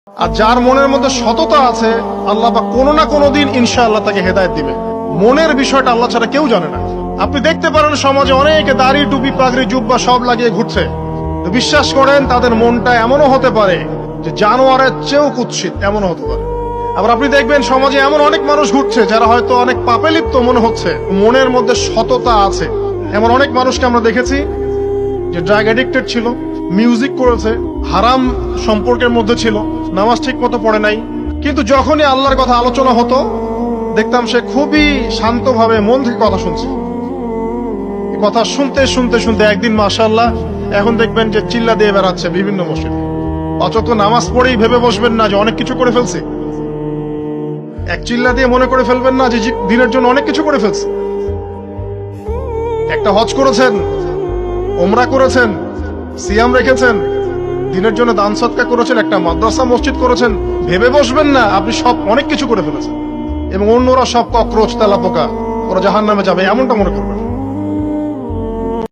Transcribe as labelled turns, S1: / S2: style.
S1: আর যার মনের মধ্যে সততা আছে আল্লাহ পাক কোনো না কোনো দিন ইনশাআল্লাহ তাকে হেদায়েত দিবে। মনের বিষয়টা আল্লাহ ছাড়া কেউ জানে না। আপনি দেখতে পারেন সমাজে অনেকে দাড়ি টুপি পাগড়ি জুব্বা সব লাগিয়ে ঘুরছে, তো বিশ্বাস করেন তাদের মনটা এমনও হতে পারে যে জানোয়ারের চেয়েও কুৎসিত, এমনও হতে পারে। আবার আপনি দেখবেন সমাজে এমন অনেক মানুষ ঘুরছে যারা হয়তো অনেক পাপে লিপ্ত মনে হচ্ছে, মনের মধ্যে সততা আছে। এমন অনেক মানুষকে আমরা দেখেছি যে ড্রাগ এডিক্টেড ছিল, মিউজিক করেছে, হারাম সম্পর্কের মধ্যে ছিল, নামাজ ঠিক মতো পড়ে নাই, কিন্তু যখনই আল্লাহর কথা আলোচনা হতো দেখতাম সে খুবই শান্তভাবে মন থেকে কথা শুনছে। কথা শুনতে শুনতে শুনতে একদিন মাশাআল্লাহ এখন দেখবেন যে চিল্লা দিয়ে বেড়াচ্ছে বিভিন্ন মসজিদে। অথচ নামাজ পড়েই ভেবে বসবেন না যে অনেক কিছু করে ফেলছে। এক চিল্লা দিয়ে মনে করে ফেলবেন না যে দিনের জন্য অনেক কিছু করে ফেলছে। একটা হজ করেছেন, ওমরা করেছেন, সিয়াম রেখেছেন, দিনের জন্য দান সদকা করেছেন, একটা মাদ্রাসা মসজিদ করেছেন, ভেবে বসবেন না আপনি সব অনেক কিছু করে ফেলেছেন এবং অন্যরা সব ককরোচ তেলাপোকা, ওরা জাহান্নামে যাবে এমনটা মনে করবেন।